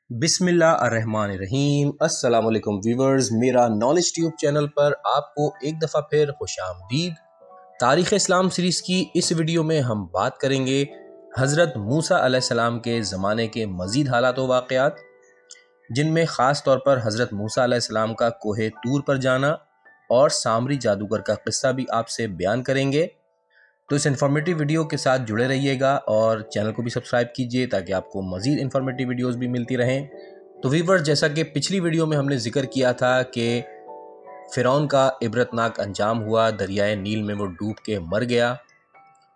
بسم اللہ الرحمن الرحیم۔ السلام علیکم ویورز، میرا نالج ٹیوب چینل پر آپ کو ایک دفعہ پھر خوش آمدید۔ تاریخ اسلام سیریز کی اس ویڈیو میں ہم بات کریں گے حضرت موسیٰ علیہ السلام کے زمانے کے مزید حالات و واقعات، جن میں خاص طور پر حضرت موسیٰ علیہ السلام کا کوہ طور پر جانا اور سامری جادوگر کا قصہ بھی آپ سے بیان کریں گے۔ تو اس انفارمیٹیو ویڈیو کے ساتھ جڑے رہیے گا اور چینل کو بھی سبسکرائب کیجئے تاکہ آپ کو مزید انفارمیٹیو ویڈیوز بھی ملتی رہیں۔ تو ویور، جیسا کہ پچھلی ویڈیو میں ہم نے ذکر کیا تھا کہ فرعون کا عبرتناک انجام ہوا، دریائے نیل میں وہ ڈوب کے مر گیا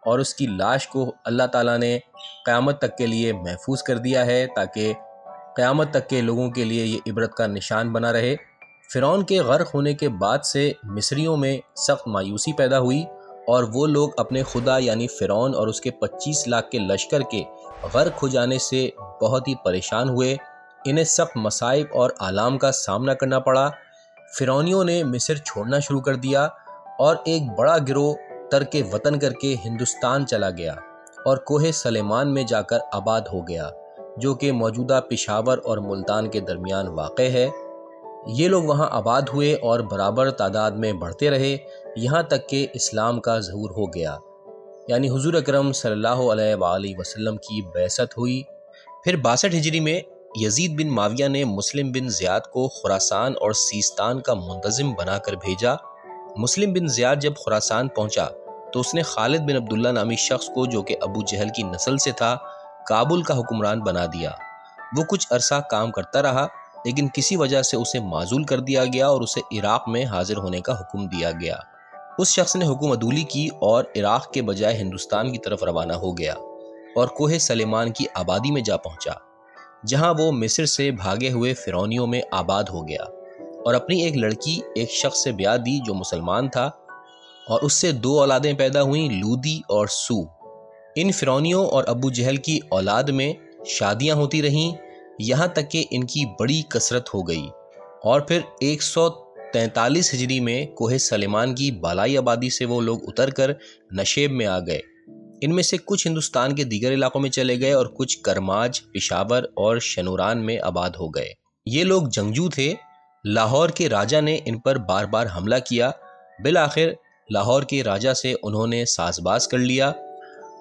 اور اس کی لاش کو اللہ تعالیٰ نے قیامت تک کے لیے محفوظ کر دیا ہے تاکہ قیامت تک کے لوگوں کے لیے یہ عبرت کا نشان بنا رہے۔ فرعون کے غرق ہونے کے بعد سے مصریوں میں سخت مایوسی پیدا ہوئی اور وہ لوگ اپنے خدا یعنی فرعون اور اس کے 25 لاکھ کے لشکر کے غرق ہو جانے سے بہت ہی پریشان ہوئے۔ انہیں سخت مصائب اور آلام کا سامنا کرنا پڑا۔ فرعونیوں نے مصر چھوڑنا شروع کر دیا اور ایک بڑا گروہ ترک وطن کر کے ہندوستان چلا گیا اور کوہ سلیمان میں جا کر آباد ہو گیا، جو کہ موجودہ پشاور اور ملتان کے درمیان واقع ہے۔ یہ لوگ وہاں آباد ہوئے اور برابر تعداد میں بڑھتے رہے، یہاں تک کہ اسلام کا ظہور ہو گیا، یعنی حضور اکرم صلی اللہ علیہ وآلہ وسلم کی بعثت ہوئی۔ پھر 62 ہجری میں یزید بن معاویہ نے مسلم بن زیاد کو خراسان اور سیستان کا منتظم بنا کر بھیجا۔ مسلم بن زیاد جب خراسان پہنچا تو اس نے خالد بن عبداللہ نامی شخص کو، جو کہ ابو جہل کی نسل سے تھا، کابل کا حکمران بنا دیا۔ وہ کچھ عرصہ کام کرتا رہا، لیکن کسی وجہ سے اسے معزول کر دیا گیا اور اسے عراق میں حاضر ہونے کا حکم دیا گیا۔ اس شخص نے حکم عدولی کی اور عراق کے بجائے ہندوستان کی طرف روانہ ہو گیا اور کوہ سلیمان کی آبادی میں جا پہنچا، جہاں وہ مصر سے بھاگے ہوئے فرعونیوں میں آباد ہو گیا اور اپنی ایک لڑکی ایک شخص سے بیاہ دی جو مسلمان تھا، اور اس سے 2 اولادیں پیدا ہوئیں، لودی اور سو۔ ان فرعونیوں اور ابو جہل کی اولاد میں شادیاں ہوتی رہیں، یہاں تک کہ ان کی بڑی کثرت ہو گئی، اور پھر 143 ہجری میں کوہ سلیمان کی بالائی آبادی سے وہ لوگ اتر کر نشیب میں آ گئے۔ ان میں سے کچھ ہندوستان کے دیگر علاقوں میں چلے گئے اور کچھ کرماج، پشاور اور شنوران میں آباد ہو گئے۔ یہ لوگ جنگجو تھے۔ لاہور کے راجہ نے ان پر بار بار حملہ کیا۔ بالآخر لاہور کے راجہ سے انہوں نے ساز باز کر لیا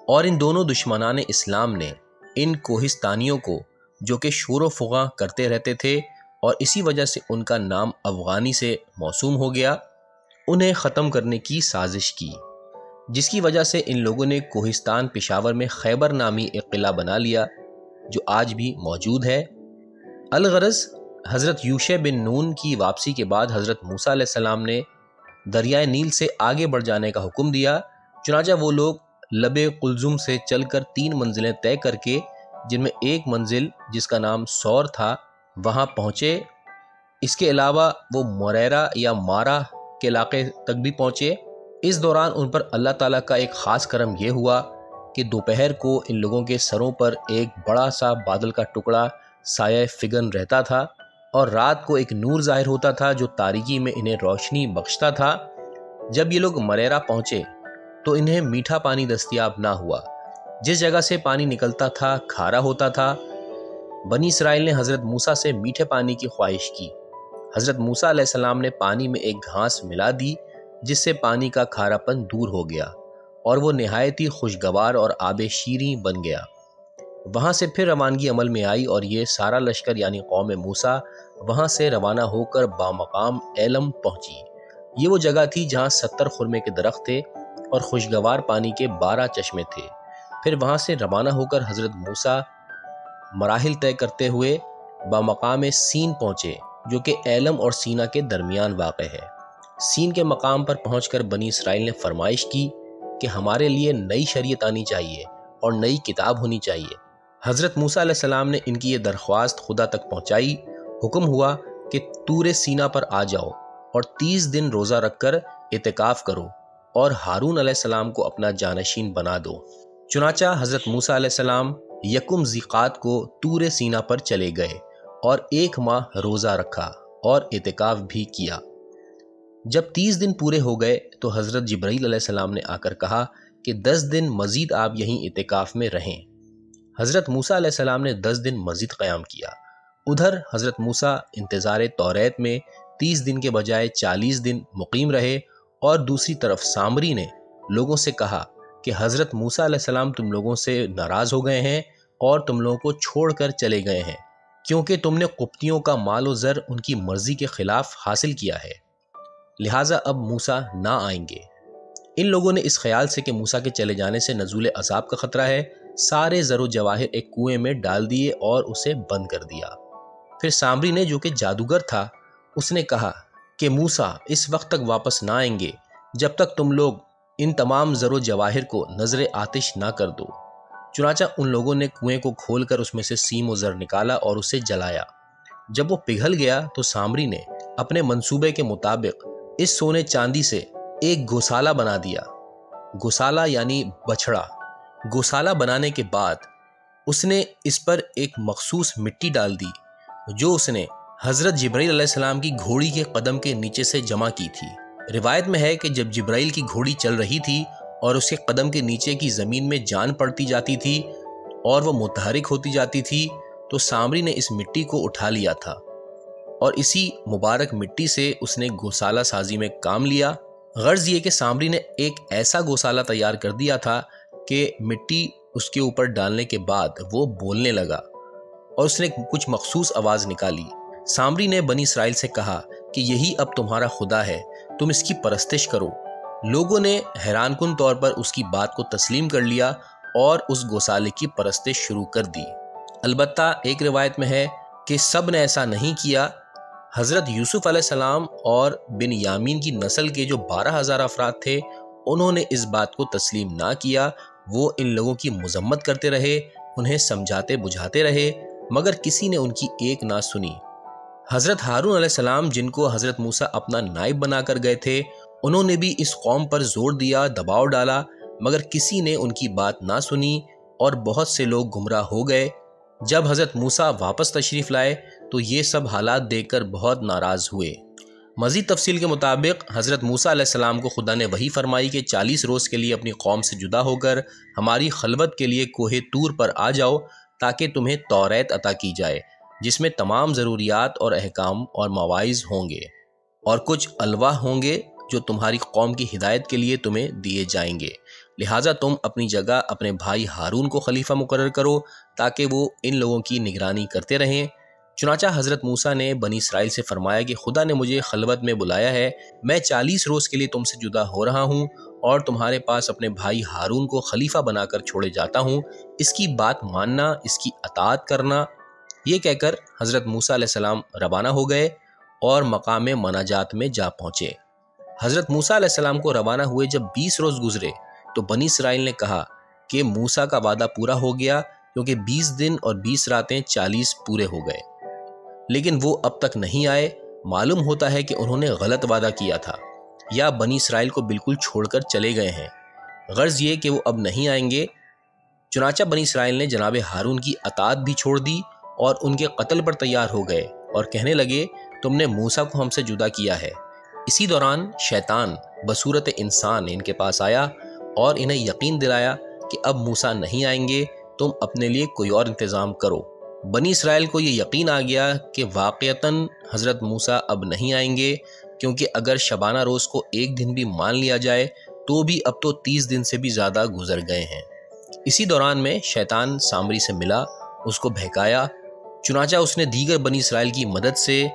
اور ان دونوں دشمنان اسلام نے ان کوہستانیوں کو، جو کہ شور و فغاں کرتے رہتے تھے اور اسی وجہ سے ان کا نام افغانی سے موسوم ہو گیا، انہیں ختم کرنے کی سازش کی، جس کی وجہ سے ان لوگوں نے کوہستان پشاور میں خیبر نامی ایک قلعہ بنا لیا، جو آج بھی موجود ہے۔ الغرض، حضرت یوشع بن نون کی واپسی کے بعد حضرت موسیٰ علیہ السلام نے دریائے نیل سے آگے بڑھ جانے کا حکم دیا۔ چنانچہ وہ لوگ لب قلزم سے چل کر 3 منزلیں طے کر کے، جن میں ایک منزل جس کا نام سور تھا، وہاں پہنچے۔ اس کے علاوہ وہ موریرا یا مارا کے علاقے تک بھی پہنچے۔ اس دوران ان پر اللہ تعالیٰ کا ایک خاص کرم یہ ہوا کہ دوپہر کو ان لوگوں کے سروں پر ایک بڑا سا بادل کا ٹکڑا سایہ فگن رہتا تھا اور رات کو ایک نور ظاہر ہوتا تھا جو تاریکی میں انہیں روشنی بخشتا تھا۔ جب یہ لوگ موریرا پہنچے تو انہیں میٹھا پانی دستیاب نہ ہوا۔ جس جگہ سے پانی نکلتا تھا کھارا ہوتا تھا۔ بنی اسرائیل نے حضرت موسیٰ سے میٹھے پانی کی خواہش کی۔ حضرت موسیٰ علیہ السلام نے پانی میں ایک گھاس ملا دی، جس سے پانی کا کھارا پن دور ہو گیا اور وہ نہایت ہی خوشگوار اور آب شیریں بن گیا۔ وہاں سے پھر روانگی عمل میں آئی اور یہ سارا لشکر یعنی قوم موسیٰ وہاں سے روانہ ہو کر بامقام ایلم پہنچی۔ یہ وہ جگہ تھی جہاں 70 خرمے کے درخت تھے اور خوشگوار پانی کے 12 چشمے تھے۔ پھر وہاں سے روانہ ہو کر حضرت موسیٰ مراحل طے کرتے ہوئے بامقام سین پہنچے، جو کہ ایلم اور سینا کے درمیان واقع ہے۔ سین کے مقام پر پہنچ کر بنی اسرائیل نے فرمائش کی کہ ہمارے لیے نئی شریعت آنی چاہیے اور نئی کتاب ہونی چاہیے۔ حضرت موسیٰ علیہ السلام نے ان کی یہ درخواست خدا تک پہنچائی۔ حکم ہوا کہ طور سینا پر آ جاؤ اور 30 دن روزہ رکھ کر اعتکاف کرو اور ہارون علیہ السلام کو اپنا جانشین بنا دو۔ چنانچہ حضرت موسیٰ علیہ السلام یکم ذیقات کو طور سینا پر چلے گئے اور 1 ماہ روزہ رکھا اور اعتکاف بھی کیا۔ جب 30 دن پورے ہو گئے تو حضرت جبرائیل علیہ السلام نے آ کر کہا کہ 10 دن مزید آپ یہیں اعتکاف میں رہیں۔ حضرت موسیٰ علیہ السلام نے 10 دن مزید قیام کیا ادھر حضرت موسیٰ انتظار توریت میں 30 دن کے بجائے 40 دن مقیم رہے، اور دوسری طرف سامری نے لوگوں سے کہا کہ حضرت موسیٰ علیہ السلام تم لوگوں سے ناراض ہو گئے ہیں اور تم لوگوں کو چھوڑ کر چلے گئے ہیں، کیونکہ تم نے قبطیوں کا مال و زر ان کی مرضی کے خلاف حاصل کیا ہے، لہٰذا اب موسیٰ نہ آئیں گے۔ ان لوگوں نے اس خیال سے کہ موسیٰ کے چلے جانے سے نزول عذاب کا خطرہ ہے، سارے زر و جواہر ایک کنویں میں ڈال دیے اور اسے بند کر دیا۔ پھر سامری نے، جو کہ جادوگر تھا، اس نے کہا کہ موسیٰ اس وقت تک واپس نہ آئیں گے جب تک تم لوگ ان تمام زر و جواہر کو نظر آتش نہ کر دو۔ چنانچہ ان لوگوں نے کنویں کو کھول کر اس میں سے سیم و زر نکالا اور اسے جلایا۔ جب وہ پگھل گیا تو سامری نے اپنے منصوبے کے مطابق اس سونے چاندی سے ایک گوسالہ بنا دیا۔ گوسالہ یعنی بچھڑا۔ گوسالہ بنانے کے بعد اس نے اس پر ایک مخصوص مٹی ڈال دی جو اس نے حضرت جبرائیل علیہ السلام کی گھوڑی کے قدم کے نیچے سے جمع کی تھی۔ روایت میں ہے کہ جب جبرائیل کی گھوڑی چل رہی تھی اور اس کے قدم کے نیچے کی زمین میں جان پڑتی جاتی تھی اور وہ متحرک ہوتی جاتی تھی، تو سامری نے اس مٹی کو اٹھا لیا تھا اور اسی مبارک مٹی سے اس نے گوسالہ سازی میں کام لیا۔ غرض یہ کہ سامری نے ایک ایسا گوسالہ تیار کر دیا تھا کہ مٹی اس کے اوپر ڈالنے کے بعد وہ بولنے لگا اور اس نے کچھ مخصوص آواز نکالی۔ سامری نے بنی اسرائیل سے کہا کہ یہی اب تمہارا خدا ہے، تم اس کی پرستش کرو۔ لوگوں نے حیران کن طور پر اس کی بات کو تسلیم کر لیا اور اس گوسالے کی پرستش شروع کر دی۔ البتہ ایک روایت میں ہے کہ سب نے ایسا نہیں کیا۔ حضرت یوسف علیہ السلام اور بن یامین کی نسل کے جو 12,000 افراد تھے، انہوں نے اس بات کو تسلیم نہ کیا۔ وہ ان لوگوں کی مذمت کرتے رہے، انہیں سمجھاتے بجھاتے رہے، مگر کسی نے ان کی ایک نہ سنی۔ حضرت ہارون علیہ السلام، جن کو حضرت موسیٰ اپنا نائب بنا کر گئے تھے، انہوں نے بھی اس قوم پر زور دیا، دباؤ ڈالا، مگر کسی نے ان کی بات نہ سنی اور بہت سے لوگ گمراہ ہو گئے۔ جب حضرت موسیٰ واپس تشریف لائے تو یہ سب حالات دیکھ کر بہت ناراض ہوئے۔ مزید تفصیل کے مطابق حضرت موسیٰ علیہ السلام کو خدا نے وحی فرمائی کہ 40 روز کے لیے اپنی قوم سے جدا ہو کر ہماری خلوت کے لیے کوہ طور پر آ جاؤ تاکہ تمہیں توریت عطا کی جائے، جس میں تمام ضروریات اور احکام اور مواعظ ہوں گے، اور کچھ الواح ہوں گے جو تمہاری قوم کی ہدایت کے لیے تمہیں دیے جائیں گے۔ لہٰذا تم اپنی جگہ اپنے بھائی ہارون کو خلیفہ مقرر کرو تاکہ وہ ان لوگوں کی نگرانی کرتے رہیں۔ چنانچہ حضرت موسیٰ نے بنی اسرائیل سے فرمایا کہ خدا نے مجھے خلوت میں بلایا ہے، میں 40 روز کے لیے تم سے جدا ہو رہا ہوں اور تمہارے پاس اپنے بھائی ہارون کو خلیفہ بنا کر چھوڑے جاتا ہوں، اس کی بات ماننا، اس کی اطاعت کرنا۔ یہ کہہ کر حضرت موسیٰ علیہ السلام روانہ ہو گئے اور مقام مناجات میں جا پہنچے۔ حضرت موسیٰ علیہ السلام کو روانہ ہوئے جب 20 روز گزرے تو بنی اسرائیل نے کہا کہ موسیٰ کا وعدہ پورا ہو گیا، کیونکہ 20 دن اور 20 راتیں 40 پورے ہو گئے، لیکن وہ اب تک نہیں آئے۔ معلوم ہوتا ہے کہ انہوں نے غلط وعدہ کیا تھا یا بنی اسرائیل کو بالکل چھوڑ کر چلے گئے ہیں۔ غرض یہ کہ وہ اب نہیں آئیں گے۔ چنانچہ بنی اسرائیل نے جناب ہارون کی اطاعت بھی چھوڑ دی اور ان کے قتل پر تیار ہو گئے اور کہنے لگے تم نے موسیٰ کو ہم سے جدا کیا ہے۔ اسی دوران شیطان بصورت انسان ان کے پاس آیا اور انہیں یقین دلایا کہ اب موسیٰ نہیں آئیں گے، تم اپنے لیے کوئی اور انتظام کرو۔ بنی اسرائیل کو یہ یقین آ گیا کہ واقعتاً حضرت موسیٰ اب نہیں آئیں گے، کیونکہ اگر شبانہ روز کو ایک دن بھی مان لیا جائے تو بھی اب تو 30 دن سے بھی زیادہ گزر گئے ہیں۔ اسی دوران میں شیطان سامری سے ملا، اس کو بہکایا۔ چنانچہ اس نے دیگر بنی اسرائیل کی مدد سے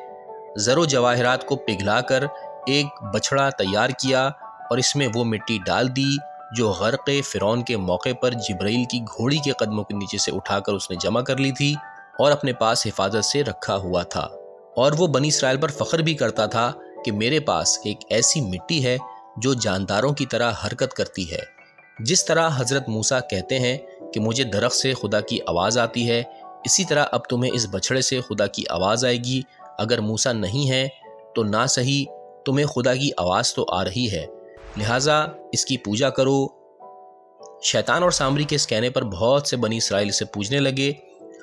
زر و جواہرات کو پگھلا کر ایک بچھڑا تیار کیا اور اس میں وہ مٹی ڈال دی جو غرق فرعون کے موقع پر جبرائیل کی گھوڑی کے قدموں کے نیچے سے اٹھا کر اس نے جمع کر لی تھی اور اپنے پاس حفاظت سے رکھا ہوا تھا۔ اور وہ بنی اسرائیل پر فخر بھی کرتا تھا کہ میرے پاس ایک ایسی مٹی ہے جو جانداروں کی طرح حرکت کرتی ہے۔ جس طرح حضرت موسیٰ کہتے ہیں کہ مجھے درخت سے خدا کی آواز آتی ہے، اسی طرح اب تمہیں اس بچھڑے سے خدا کی آواز آئے گی۔ اگر موسیٰ نہیں ہے تو نہ صحیح تمہیں خدا کی آواز تو آ رہی ہے، لہٰذا اس کی پوجا کرو۔ شیطان اور سامری کے اس کہنے پر بہت سے بنی اسرائیل سے پوچھنے لگے۔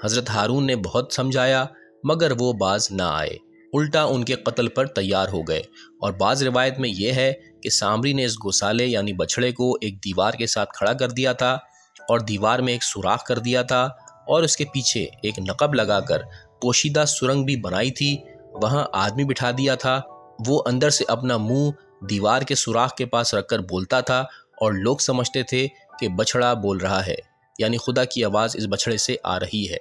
حضرت ہارون نے بہت سمجھایا مگر وہ باز نہ آئے، الٹا ان کے قتل پر تیار ہو گئے۔ اور بعض روایت میں یہ ہے کہ سامری نے اس گوسالے یعنی بچھڑے کو ایک دیوار کے ساتھ کھڑا کر دیا تھا اور دیوار میں ایک سوراخ کر دیا تھا اور اس کے پیچھے ایک نقب لگا کر پوشیدہ سرنگ بھی بنائی تھی، وہاں آدمی بٹھا دیا تھا، وہ اندر سے اپنا منہ دیوار کے سوراخ کے پاس رکھ کر بولتا تھا اور لوگ سمجھتے تھے کہ بچھڑا بول رہا ہے، یعنی خدا کی آواز اس بچھڑے سے آ رہی ہے۔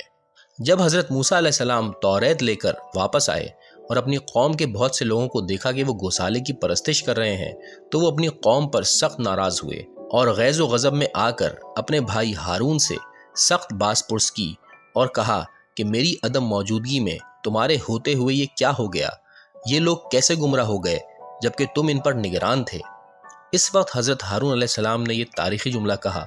جب حضرت موسیٰ علیہ السلام توریت لے کر واپس آئے اور اپنی قوم کے بہت سے لوگوں کو دیکھا کہ وہ گوسالے کی پرستش کر رہے ہیں، تو وہ اپنی قوم پر سخت ناراض ہوئے اور غیظ و غضب میں آ کر اپنے بھائی ہارون سے سخت باز پرس کی اور کہا کہ میری عدم موجودگی میں تمہارے ہوتے ہوئے یہ کیا ہو گیا؟ یہ لوگ کیسے گمراہ ہو گئے جبکہ تم ان پر نگران تھے؟ اس وقت حضرت ہارون علیہ السلام نے یہ تاریخی جملہ کہا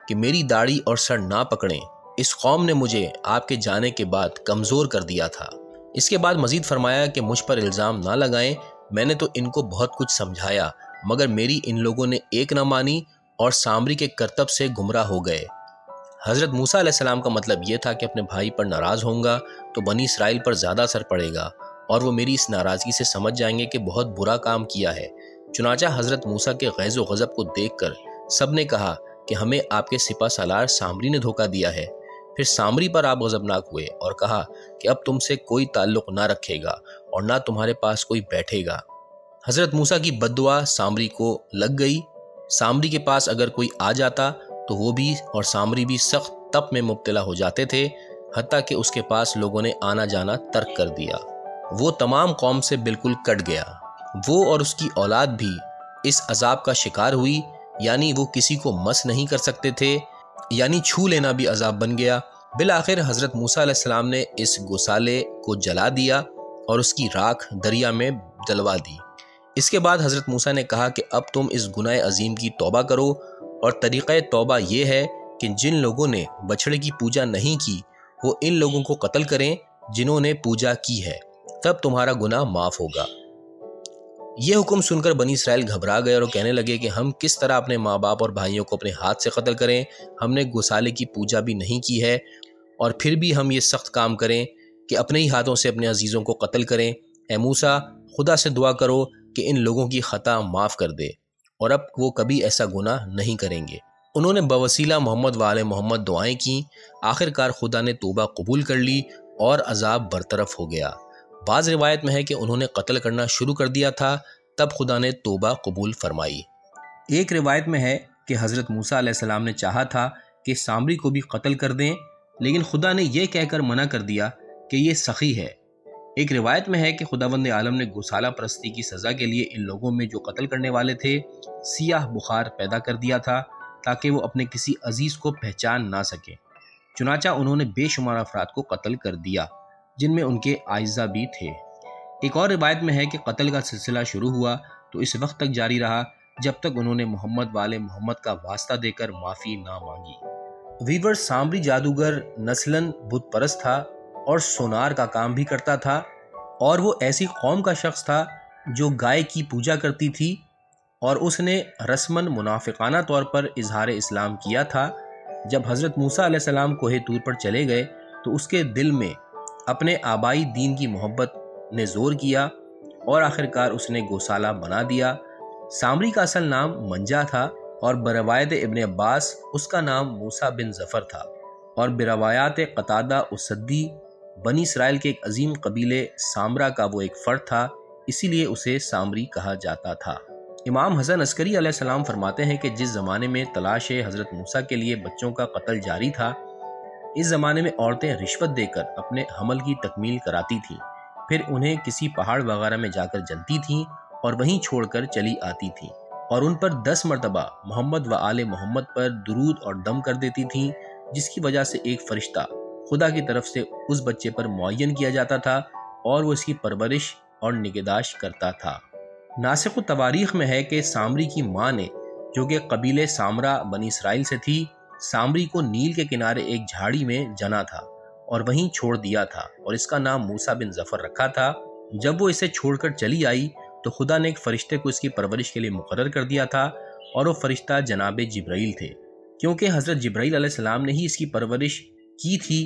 کہ میری داڑھی اور سر نہ پکڑیں، اس قوم نے مجھے آپ کے جانے کے بعد کمزور کر دیا تھا۔ اس کے بعد مزید فرمایا کہ مجھ پر الزام نہ لگائیں، میں نے تو ان کو بہت کچھ سمجھایا مگر میری ان لوگوں نے ایک نہ مانی اور سامری کے کرتب سے گمراہ ہو گئے۔ حضرت موسیٰ علیہ السلام کا مطلب یہ تھا کہ اپنے بھائی پر ناراض ہوں گا تو بنی اسرائیل پر زیادہ اثر پڑے گا اور وہ میری اس ناراضگی سے سمجھ جائیں گے کہ بہت برا کام کیا ہے۔ چنانچہ حضرت موسیٰ کے غیظ و غضب کو دیکھ کر سب نے کہا کہ ہمیں آپ کے سپہ سالار سامری نے دھوکہ دیا ہے۔ پھر سامری پر آپ غضبناک ہوئے اور کہا کہ اب تم سے کوئی تعلق نہ رکھے گا اور نہ تمہارے پاس کوئی بیٹھے گا۔ حضرت موسیٰ کی بد دعا سامری کو لگ گئی۔ سامری کے پاس اگر کوئی آ جاتا تو وہ بھی اور سامری بھی سخت تپ میں مبتلا ہو جاتے تھے، حتیٰ کہ اس کے پاس لوگوں نے آنا جانا ترک کر دیا۔ وہ تمام قوم سے بالکل کٹ گیا۔ وہ اور اس کی اولاد بھی اس عذاب کا شکار ہوئی، یعنی وہ کسی کو مس نہیں کر سکتے تھے، یعنی چھو لینا بھی عذاب بن گیا۔ بالآخر حضرت موسیٰ علیہ السلام نے اس گوسالے کو جلا دیا اور اس کی راکھ دریا میں ڈلوا دی۔ اس کے بعد حضرت موسیٰ نے کہا کہ اب تم اس گناہ عظیم کی توبہ کرو، اور طریقہ توبہ یہ ہے کہ جن لوگوں نے بچھڑے کی پوجا نہیں کی وہ ان لوگوں کو قتل کریں جنہوں نے پوجا کی ہے، تب تمہارا گناہ معاف ہوگا۔ یہ حکم سن کر بنی اسرائیل گھبرا گئے اور کہنے لگے کہ ہم کس طرح اپنے ماں باپ اور بھائیوں کو اپنے ہاتھ سے قتل کریں؟ ہم نے گوسالے کی پوجا بھی نہیں کی ہے اور پھر بھی ہم یہ سخت کام کریں کہ اپنے ہی ہاتھوں سے اپنے عزیزوں کو قتل کریں۔ اے موسیٰ، خدا سے دعا کرو کہ ان لوگوں کی خطا معاف کر دے اور اب وہ کبھی ایسا گناہ نہیں کریں گے۔ انہوں نے بوسیلہ محمد و آل محمد دعائیں کیں۔ آخر کار خدا نے توبہ قبول کر لی اور عذاب برطرف ہو گیا۔ بعض روایت میں ہے کہ انہوں نے قتل کرنا شروع کر دیا تھا، تب خدا نے توبہ قبول فرمائی۔ ایک روایت میں ہے کہ حضرت موسیٰ علیہ السلام نے چاہا تھا کہ سامری کو بھی قتل کر دیں، لیکن خدا نے یہ کہہ کر منع کر دیا کہ یہ سخی ہے۔ ایک روایت میں ہے کہ خداوند عالم نے گوسالہ پرستی کی سزا کے لیے ان لوگوں میں جو قتل کرنے والے تھے سیاہ بخار پیدا کر دیا تھا تاکہ وہ اپنے کسی عزیز کو پہچان نہ سکیں۔ چنانچہ انہوں نے بے شمار افراد کو قتل کر دیا جن میں ان کے اعزہ بھی تھے۔ ایک اور روایت میں ہے کہ قتل کا سلسلہ شروع ہوا تو اس وقت تک جاری رہا جب تک انہوں نے محمد والے محمد کا واسطہ دے کر معافی نہ مانگی۔ ویور سامری جادوگر نسلاً بت پرست تھا اور سونار کا کام بھی کرتا تھا، اور وہ ایسی قوم کا شخص تھا جو گائے کی پوجا کرتی تھی، اور اس نے رسماً منافقانہ طور پر اظہار اسلام کیا تھا۔ جب حضرت موسیٰ علیہ السلام کوہ طور پر چلے گئے تو اس کے دل میں اپنے آبائی دین کی محبت نے زور کیا اور آخرکار اس نے گوسالہ بنا دیا۔ سامری کا اصل نام منجا تھا اور بروایت ابن عباس اس کا نام موسیٰ بن ظفر تھا، اور بروایات قتادہ اسدی بنی اسرائیل کے ایک عظیم قبیلے سامرا کا وہ ایک فرد تھا، اسی لیے اسے سامری کہا جاتا تھا۔ امام حسن عسکری علیہ السلام فرماتے ہیں کہ جس زمانے میں تلاش حضرت موسیٰ کے لیے بچوں کا قتل جاری تھا، اس زمانے میں عورتیں رشوت دے کر اپنے حمل کی تکمیل کراتی تھیں، پھر انہیں کسی پہاڑ وغیرہ میں جا کر جلتی تھیں اور وہیں چھوڑ کر چلی آتی تھیں، اور ان پر 10 مرتبہ محمد و آل محمد پر درود اور دم کر دیتی تھیں، جس کی وجہ سے ایک فرشتہ خدا کی طرف سے اس بچے پر معین کیا جاتا تھا اور وہ اس کی پرورش اور نگہداشت کرتا تھا۔ ناسخ التواریخ میں ہے کہ سامری کی ماں نے، جو کہ قبیلے سامرا بنی اسرائیل سے تھی، سامری کو نیل کے کنارے ایک جھاڑی میں جنا تھا اور وہیں چھوڑ دیا تھا، اور اس کا نام موسیٰ بن ظفر رکھا تھا۔ جب وہ اسے چھوڑ کر چلی آئی تو خدا نے ایک فرشتے کو اس کی پرورش کے لیے مقرر کر دیا تھا، اور وہ فرشتہ جناب جبرائیل تھے۔ کیونکہ حضرت جبرائیل علیہ السلام نے ہی اس کی پرورش کی تھی،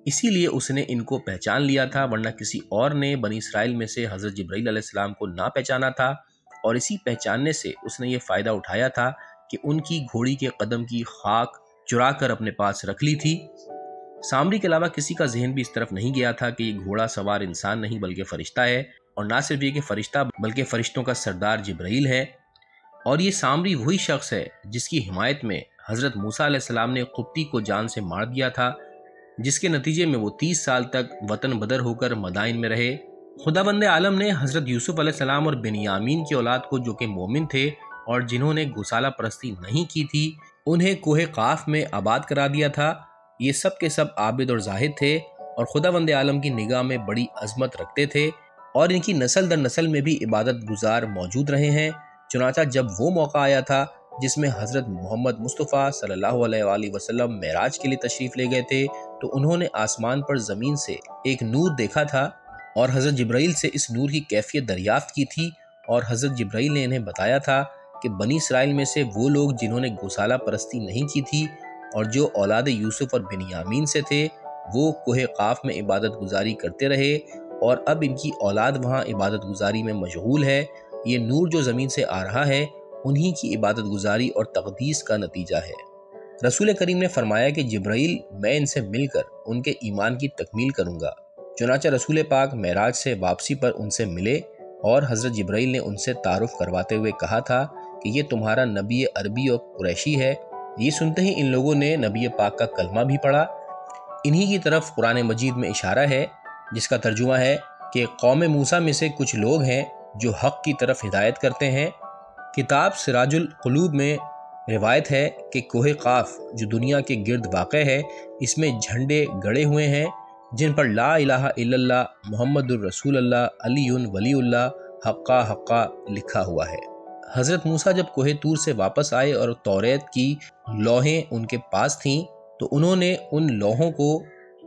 اسی لیے اس نے ان کو پہچان لیا تھا، ورنہ کسی اور نے بنی اسرائیل میں سے حضرت جبرائیل علیہ السلام کو نہ پہچانا تھا، اور اسی پہچاننے سے اس نے یہ فائدہ اٹھایا تھا کہ ان کی گھوڑی کے قدم کی خاک چرا کر اپنے پاس رکھ لی تھی۔ سامری کے علاوہ کسی کا ذہن بھی اس طرف نہیں گیا تھا کہ یہ گھوڑا سوار انسان نہیں بلکہ فرشتہ ہے، اور نہ صرف یہ کہ فرشتہ بلکہ فرشتوں کا سردار جبرائیل ہے، اور یہ سامری وہی شخص ہے جس کی حمایت میں حضرت موسیٰ علیہ السلام نے قبطی کو جان سے مار دیا تھا، جس کے نتیجے میں وہ 30 سال تک وطن بدر ہو کر مدائن میں رہے۔ خداوند عالم نے حضرت یوسف علیہ السلام اور بنیامین کی اولاد کو، جو کہ مومن تھے اور جنہوں نے گوسالہ پرستی نہیں کی تھی، انہیں کوہ قاف میں آباد کرا دیا تھا۔ یہ سب کے سب عابد اور زاہد تھے اور خداوند عالم کی نگاہ میں بڑی عظمت رکھتے تھے، اور ان کی نسل در نسل میں بھی عبادت گزار موجود رہے ہیں۔ چنانچہ جب وہ موقع آیا تھا جس میں حضرت محمد مصطفیٰ صلی اللہ علیہ وآلہ وسلم معراج کے لیے تشریف لے گئے تھے، تو انہوں نے آسمان پر زمین سے ایک نور دیکھا تھا اور حضرت جبرائیل سے اس نور کی کیفیت دریافت کی تھی، اور حضرت جبرائیل نے انہیں بتایا تھا کہ بنی اسرائیل میں سے وہ لوگ جنہوں نے گوسالہ پرستی نہیں کی تھی اور جو اولاد یوسف اور بنیامین سے تھے، وہ کوہ قاف میں عبادت گزاری کرتے رہے، اور اب ان کی اولاد وہاں عبادت گزاری میں مشغول ہے۔ یہ نور جو زمین سے آ رہا ہے انہی کی عبادت گزاری اور تقدیس کا نتیجہ ہے۔ رسول کریم نے فرمایا کہ جبرائیل، میں ان سے مل کر ان کے ایمان کی تکمیل کروں گا۔ چنانچہ رسول پاک معراج سے واپسی پر ان سے ملے، اور حضرت جبرائیل نے ان سے تعارف کرواتے ہوئے کہا تھا کہ یہ تمہارا نبی عربی اور قریشی ہے۔ یہ سنتے ہی ان لوگوں نے نبی پاک کا کلمہ بھی پڑھا۔ انہی کی طرف قرآن مجید میں اشارہ ہے، جس کا ترجمہ ہے کہ قوم موسیٰ میں سے کچھ لوگ ہیں جو حق کی طرف ہدایت کرتے ہیں۔ کتاب سراج القلوب میں روایت ہے کہ کوہ قاف جو دنیا کے گرد واقع ہے، اس میں جھنڈے گڑے ہوئے ہیں جن پر لا الہ الا اللہ محمد الرسول اللہ علی ولی اللہ حقا حقا لکھا ہوا ہے۔ حضرت موسیٰ جب کوہ طور سے واپس آئے اور توریت کی لوحیں ان کے پاس تھیں، تو انہوں نے ان لوحوں کو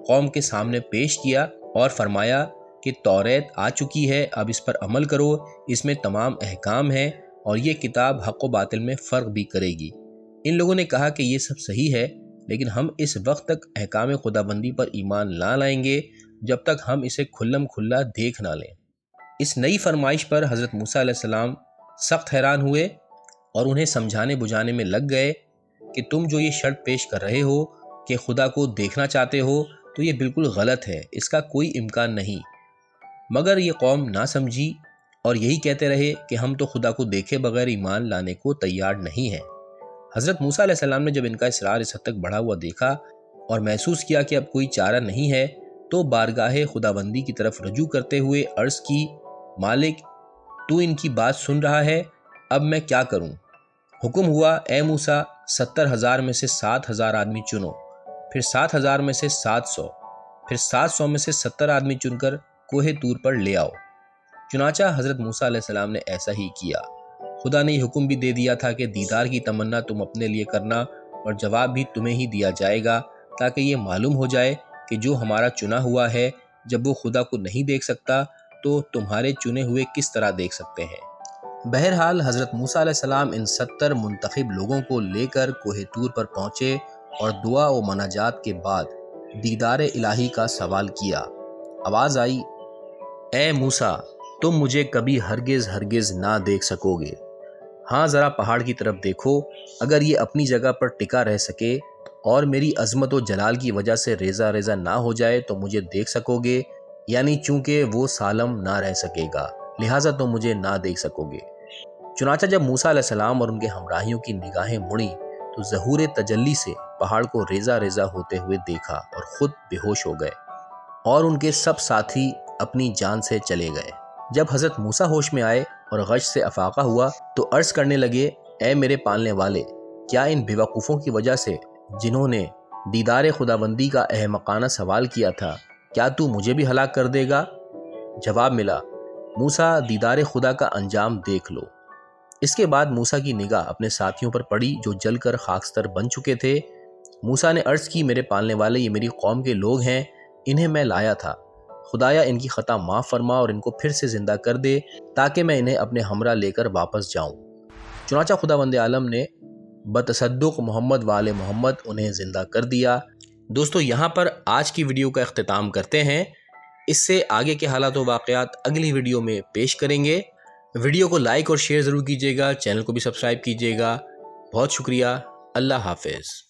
قوم کے سامنے پیش کیا اور فرمایا کہ توریت آ چکی ہے، اب اس پر عمل کرو، اس میں تمام احکام ہیں اور یہ کتاب حق و باطل میں فرق بھی کرے گی۔ ان لوگوں نے کہا کہ یہ سب صحیح ہے، لیکن ہم اس وقت تک احکام خداوندی پر ایمان نہ لائیں گے جب تک ہم اسے کھلم کھلا دیکھ نہ لیں۔ اس نئی فرمائش پر حضرت موسیٰ علیہ السلام سخت حیران ہوئے اور انہیں سمجھانے بجھانے میں لگ گئے کہ تم جو یہ شرط پیش کر رہے ہو کہ خدا کو دیکھنا چاہتے ہو، تو یہ بالکل غلط ہے، اس کا کوئی امکان نہیں۔ مگر یہ قوم نہ سمجھی اور یہی کہتے رہے کہ ہم تو خدا کو دیکھے بغیر ایمان لانے کو تیار نہیں ہیں۔ حضرت موسیٰ علیہ السلام نے جب ان کا اصرار اس حد تک بڑھا ہوا دیکھا اور محسوس کیا کہ اب کوئی چارہ نہیں ہے، تو بارگاہ خداوندی کی طرف رجوع کرتے ہوئے عرض کی، مالک تو ان کی بات سن رہا ہے، اب میں کیا کروں؟ حکم ہوا، اے موسیٰ 70,000 میں سے 7,000 آدمی چنو، پھر 7,000 میں سے 700، پھر 700 میں سے 70 آدمی چن کر کوہ طور پر لے آؤ۔ چنانچہ حضرت موسیٰ علیہ السلام نے ایسا ہی کیا۔ خدا نے یہ حکم بھی دے دیا تھا کہ دیدار کی تمنا تم اپنے لیے کرنا اور جواب بھی تمہیں ہی دیا جائے گا، تاکہ یہ معلوم ہو جائے کہ جو ہمارا چنا ہوا ہے، جب وہ خدا کو نہیں دیکھ سکتا تو تمہارے چنے ہوئے کس طرح دیکھ سکتے ہیں۔ بہرحال حضرت موسیٰ علیہ السلام ان 70 منتخب لوگوں کو لے کر کوہ طور پر پہنچے اور دعا و مناجات کے بعد دیدار الہی کا سوال کیا۔ آواز آئی، اے موسیٰ تم مجھے کبھی ہرگز ہرگز نہ دیکھ سکو گے، ہاں ذرا پہاڑ کی طرف دیکھو، اگر یہ اپنی جگہ پر ٹکا رہ سکے اور میری عظمت و جلال کی وجہ سے ریزہ ریزہ نہ ہو جائے تو مجھے دیکھ سکو گے، یعنی چونکہ وہ سالم نہ رہ سکے گا لہٰذا تم مجھے نہ دیکھ سکو گے۔ چنانچہ جب موسیٰ علیہ السلام اور ان کے ہمراہیوں کی نگاہیں مڑیں تو ظہور تجلی سے پہاڑ کو ریزہ ریزہ ہوتے ہوئے دیکھا اور خود بے ہوش ہو گئے، اور ان کے سب ساتھی اپنی جان سے چلے گئے۔ جب حضرت موسیٰ ہوش میں آئے اور غش سے افاقہ ہوا تو عرض کرنے لگے، اے میرے پالنے والے، کیا ان بیوقوفوں کی وجہ سے جنہوں نے دیدار خداوندی کا احمقانہ سوال کیا تھا، کیا تو مجھے بھی ہلاک کر دے گا؟ جواب ملا، موسیٰ دیدار خدا کا انجام دیکھ لو۔ اس کے بعد موسیٰ کی نگاہ اپنے ساتھیوں پر پڑی جو جل کر خاکستر بن چکے تھے۔ موسیٰ نے عرض کی، میرے پالنے والے، یہ میری قوم کے لوگ ہیں، انہیں میں لایا تھا، خدایا ان کی خطا معاف فرما اور ان کو پھر سے زندہ کر دے تاکہ میں انہیں اپنے ہمراہ لے کر واپس جاؤں۔ چنانچہ خداوند عالم نے بتصدق محمد وآل محمد انہیں زندہ کر دیا۔ دوستو یہاں پر آج کی ویڈیو کا اختتام کرتے ہیں، اس سے آگے کے حالات و واقعات اگلی ویڈیو میں پیش کریں گے۔ ویڈیو کو لائک اور شیئر ضرور کیجیے گا، چینل کو بھی سبسکرائب کیجیے گا۔ بہت شکریہ، اللہ حافظ۔